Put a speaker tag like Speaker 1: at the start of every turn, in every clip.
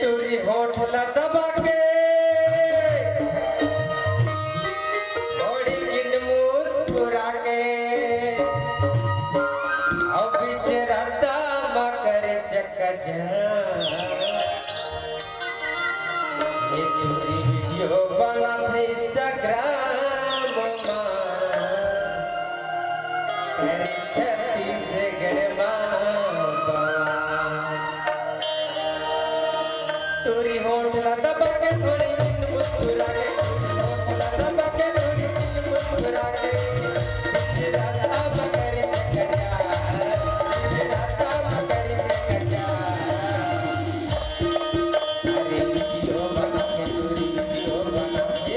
Speaker 1: टूरी होठला दबा के थोड़ी गिन मुस्कुरा के अब बिचराता मकर चक्का ये टूरी वीडियो बना थे इंस्टाग्राम से गणमा तोरी होठला दबा के थोड़ी मुस्कुरा के होठला दबा के थोड़ी मुस्कुरा के राता मकर राता मकर अरे वीडियो बना के थोड़ी वीडियो बना के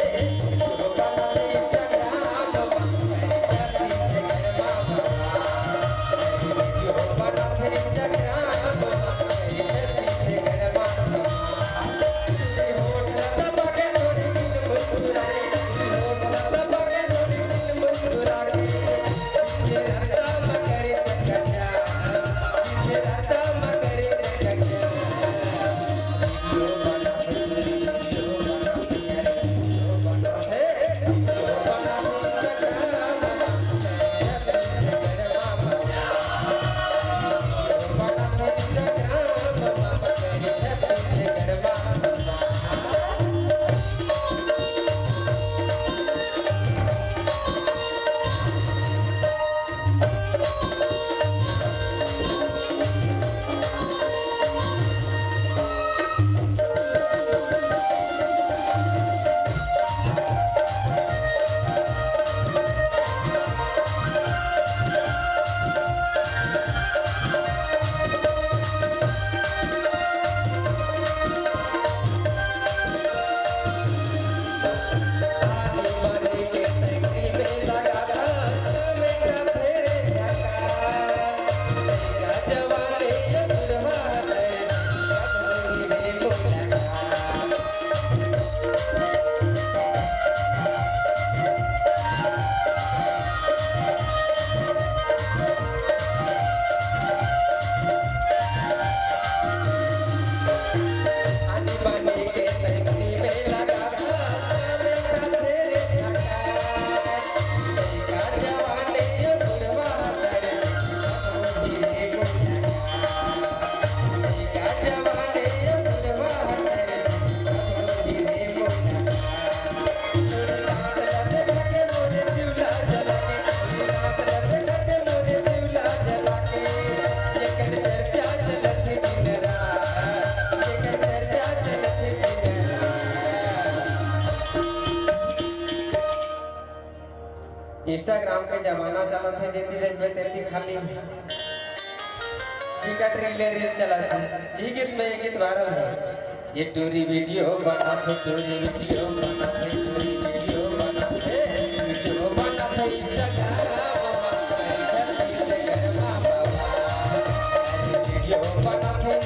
Speaker 1: इंस्टाग्राम के जमाना चलत है जेती देखबे तेती खाली टिकट रील चलत है ई गीत में ये गीत वायरल है ये टूरी वीडियो बना थे टूरी वीडियो बना थे टूरी वीडियो बना थे वीडियो बना थे वीडियो बना थे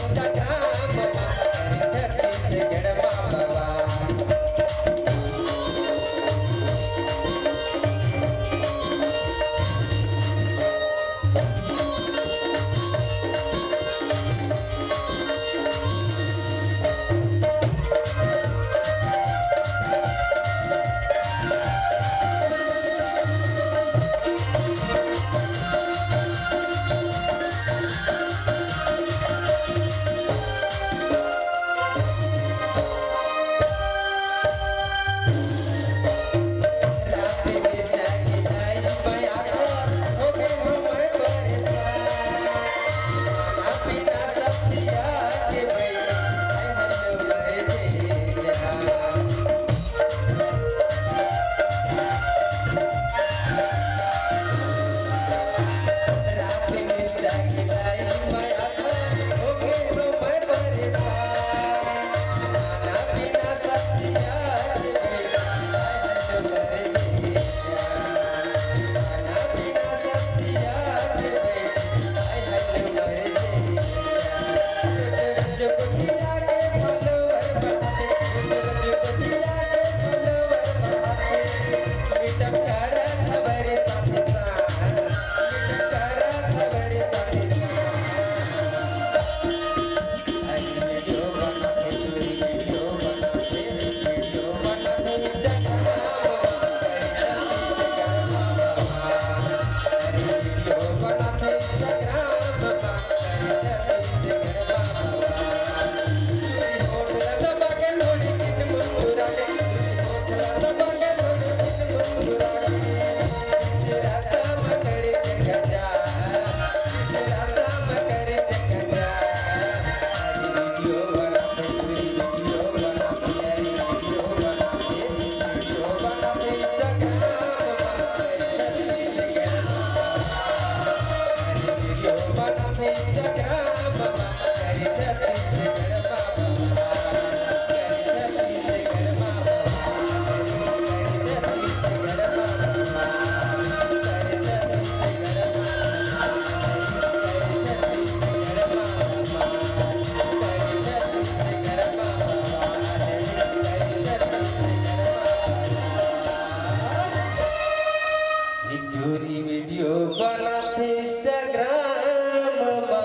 Speaker 1: चोरी वीडियो बनाते इंस्टाग्राम में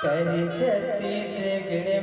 Speaker 1: करे 36 गिणे